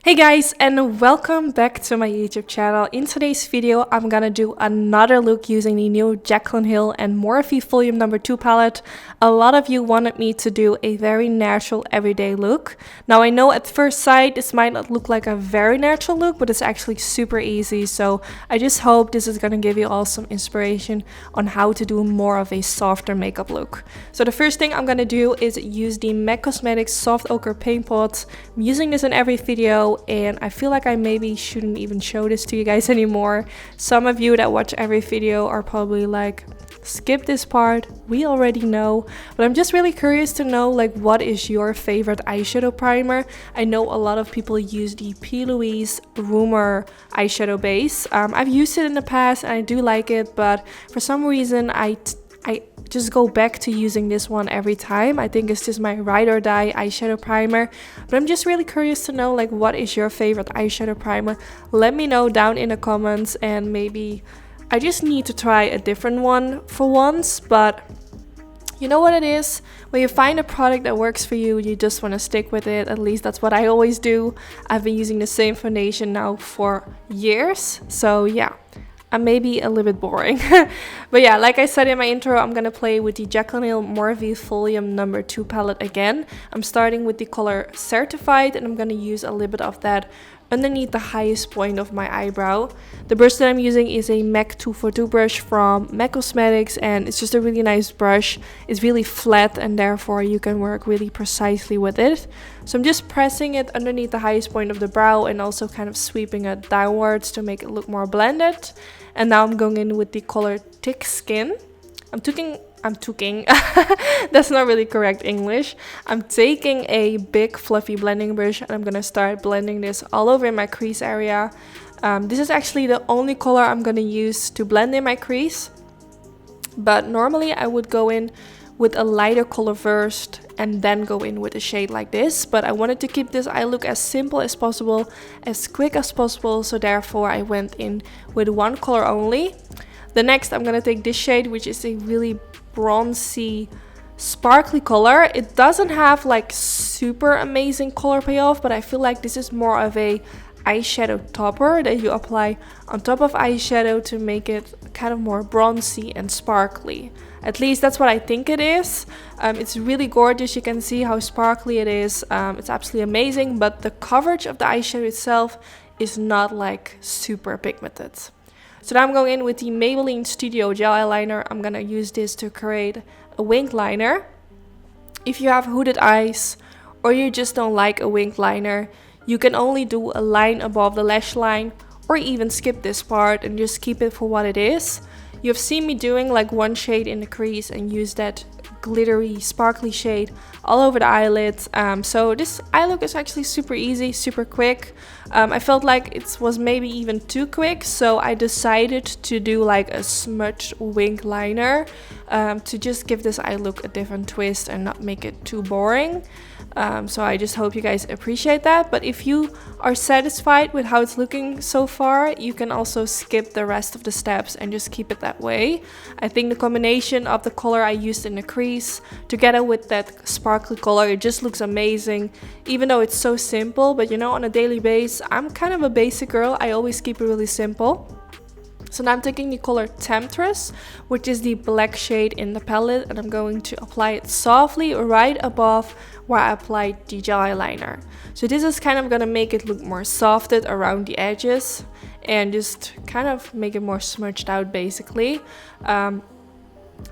Hey guys, and welcome back to my YouTube channel. In today's video, I'm gonna do another look using the new Jaclyn Hill and Morphe Volume Number 2 palette. A lot of you wanted me to do a very natural everyday look. Now I know at first sight this might not look like a very natural look, but it's actually super easy. So I just hope this is gonna give you all some inspiration on how to do more of a softer makeup look. So the first thing I'm gonna do is use the MAC Cosmetics Soft Ochre Paint Pot. I'm using this in every video, and I feel like I maybe shouldn't even show this to you guys anymore. Some of you that watch every video are probably like, skip this part, we already know. But I'm just really curious to know, like, what is your favorite eyeshadow primer? I know a lot of people use the P. Louise Rumor eyeshadow base. I've used it in the past and I do like it, but for some reason I just go back to using this one every time. I think it's just my ride or die eyeshadow primer. But I'm just really curious to know, like, what is your favorite eyeshadow primer? Let me know down in the comments, and maybe I just need to try a different one for once. But you know what it is? When you find a product that works for you, you just want to stick with it. At least that's what I always do. I've been using the same foundation now for years. So yeah. I'm maybe a little bit boring. But yeah, like I said in my intro, I'm gonna play with the Jaclyn Hill Morphe Volume Number 2 palette again. I'm starting with the color Certified, and I'm gonna use a little bit of that underneath the highest point of my eyebrow. The brush that I'm using is a MAC 242 brush from MAC Cosmetics, and it's just a really nice brush. It's really flat, and therefore you can work really precisely with it. So I'm just pressing it underneath the highest point of the brow and also kind of sweeping it downwards to make it look more blended. And now I'm going in with the color Thick Skin. I'm taking that's not really correct English. I'm taking a big fluffy blending brush and I'm gonna start blending this all over in my crease area. This is actually the only color I'm gonna use to blend in my crease, but normally I would go in with a lighter color first and then go in with a shade like this. But I wanted to keep this eye look as simple as possible, as quick as possible, so therefore I went in with one color only. The next I'm gonna take this shade, which is a really bronzy sparkly color. It doesn't have like super amazing color payoff, but I feel like this is more of a eyeshadow topper that you apply on top of eyeshadow to make it kind of more bronzy and sparkly. At least that's what I think it is. It's really gorgeous. You can see how sparkly it is. It's absolutely amazing, but the coverage of the eyeshadow itself is not like super pigmented. So now I'm going in with the Maybelline Studio Gel Eyeliner. I'm gonna use this to create a winged liner. If you have hooded eyes or you just don't like a winged liner, you can only do a line above the lash line, or even skip this part and just keep it for what it is. You've seen me doing like one shade in the crease and use that glittery sparkly shade all over the eyelids. So this eye look is actually super easy, super quick. I felt like it was maybe even too quick, so I decided to do like a smudged winged liner to just give this eye look a different twist and not make it too boring. So I just hope you guys appreciate that. But if you are satisfied with how it's looking so far, you can also skip the rest of the steps and just keep it that way. I think the combination of the color I used in the crease together with that sparkly color, it just looks amazing. Even though it's so simple, but you know, on a daily basis, I'm kind of a basic girl. I always keep it really simple. So now I'm taking the color Temptress, which is the black shade in the palette, and I'm going to apply it softly right above where I applied the gel eyeliner. So this is kind of gonna make it look more softed around the edges and just kind of make it more smudged out basically.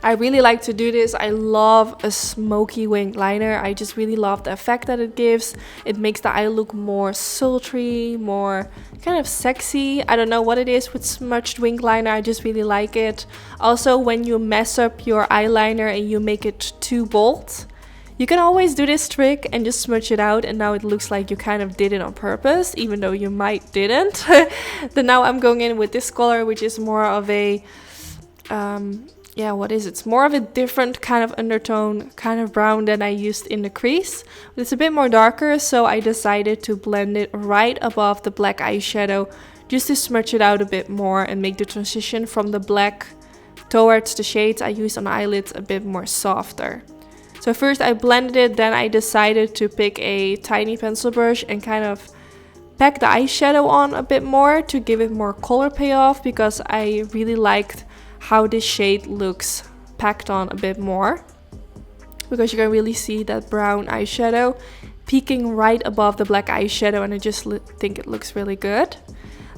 I really like to do this. I love a smoky winged liner. I just really love the effect that it gives. It makes the eye look more sultry, more kind of sexy. I don't know what it is with smudged winged liner. I just really like it. Also, when you mess up your eyeliner and you make it too bold, you can always do this trick and just smudge it out, and now it looks like you kind of did it on purpose, even though you might didn't. Then now I'm going in with this color, which is more of a yeah, what is it? It's more of a different kind of undertone, kind of brown than I used in the crease. But it's a bit more darker, so I decided to blend it right above the black eyeshadow just to smudge it out a bit more and make the transition from the black towards the shades I used on the eyelids a bit more softer. So first I blended it, then I decided to pick a tiny pencil brush and kind of pack the eyeshadow on a bit more to give it more color payoff, because I really liked how this shade looks packed on a bit more, because you can really see that brown eyeshadow peeking right above the black eyeshadow, and I just think it looks really good.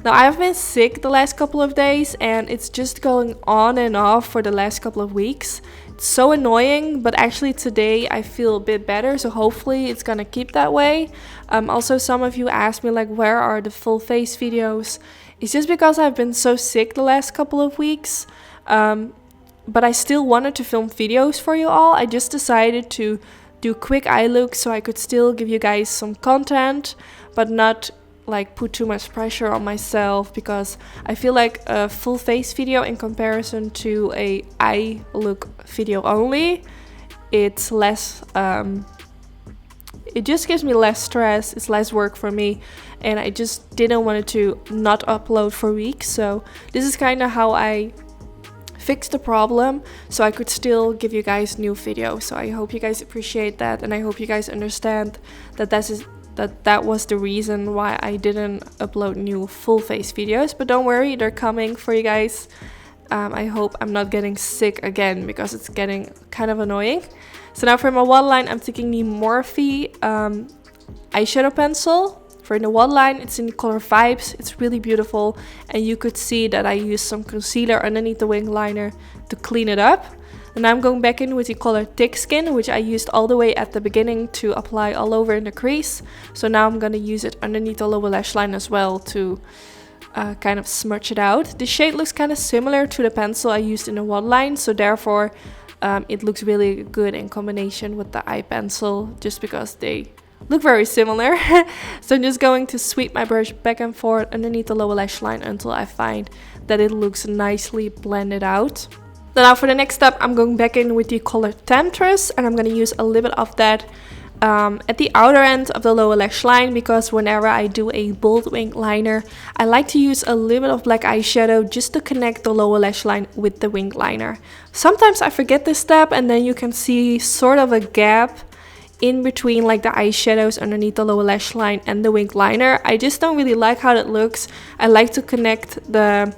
Now, I've been sick the last couple of days, and it's just going on and off for the last couple of weeks. It's so annoying, but actually today I feel a bit better, so hopefully it's gonna keep that way. Also, some of you asked me like, where are the full face videos? It's just because I've been so sick the last couple of weeks, but I still wanted to film videos for you all. I just decided to do quick eye looks so I could still give you guys some content, but not like put too much pressure on myself, because I feel like a full face video in comparison to a eye look video only, it's less it just gives me less stress, it's less work for me, and I just didn't want to not upload for weeks. So this is kind of how I fixed the problem, so I could still give you guys new videos. So I hope you guys appreciate that, and I hope you guys understand that that was the reason why I didn't upload new full face videos. But don't worry, they're coming for you guys. I hope I'm not getting sick again, because it's getting kind of annoying. So now for my waterline, I'm taking the Morphe eyeshadow pencil. For the waterline, it's in the color Vibes. It's really beautiful, and you could see that I used some concealer underneath the wing liner to clean it up. And I'm going back in with the color Thick Skin, which I used all the way at the beginning to apply all over in the crease. So now I'm going to use it underneath the lower lash line as well to kind of smudge it out. The shade looks kind of similar to the pencil I used in the waterline, so therefore it looks really good in combination with the eye pencil, just because they look very similar. So I'm just going to sweep my brush back and forth underneath the lower lash line until I find that it looks nicely blended out. Now for the next step, I'm going back in with the color Temptress, and I'm going to use a little bit of that at the outer end of the lower lash line, because whenever I do a bold wing liner, I like to use a little bit of black eyeshadow just to connect the lower lash line with the wing liner. Sometimes I forget this step, and then you can see sort of a gap in between like the eyeshadows underneath the lower lash line and the wing liner. I just don't really like how that looks. I like to connect the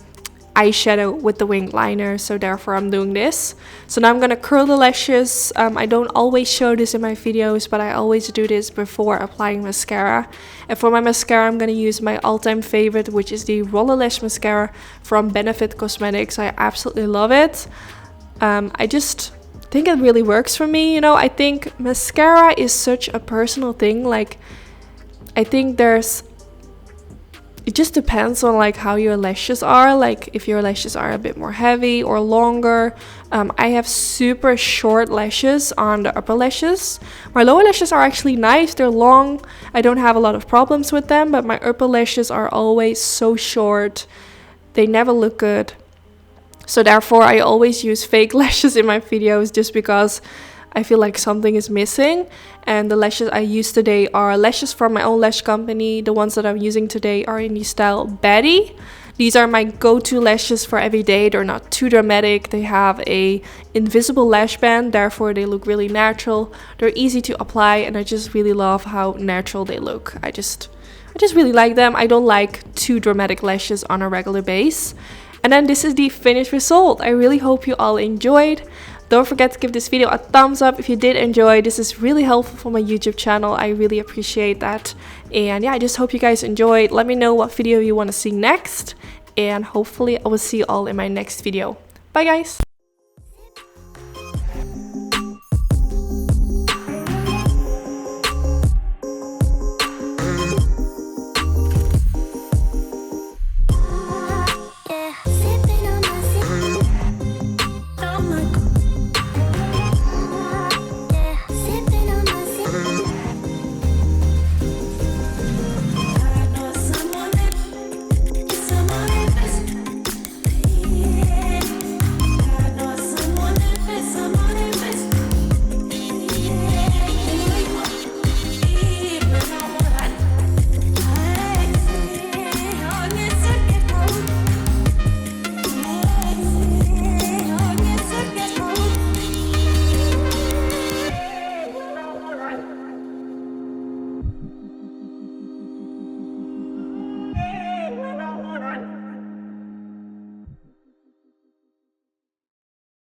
eyeshadow with the wing liner, so therefore I'm doing this. So now I'm gonna curl the lashes. I don't always show this in my videos, but I always do this before applying mascara. And for my mascara, I'm gonna use my all-time favorite, which is the Roller Lash Mascara from Benefit Cosmetics. I absolutely love it. I just think it really works for me. You know, I think mascara is such a personal thing. Like, I think it just depends on like how your lashes are. Like if your lashes are a bit more heavy or longer. I have super short lashes on the upper lashes. My lower lashes are actually nice, they're long, I don't have a lot of problems with them, but my upper lashes are always so short, they never look good. So therefore I always use fake lashes in my videos, just because I feel like something is missing. And the lashes I use today are lashes from my own lash company. The ones that I'm using today are in the style Betty. These are my go-to lashes for every day. They're not too dramatic. They have a invisible lash band, therefore they look really natural. They're easy to apply, and I just really love how natural they look. I just really like them. I don't like too dramatic lashes on a regular base. And then this is the finished result. I really hope you all enjoyed. Don't forget to give this video a thumbs up if you did enjoy. This is really helpful for my YouTube channel. I really appreciate that. And yeah, I just hope you guys enjoyed. Let me know what video you want to see next. And hopefully I will see you all in my next video. Bye guys!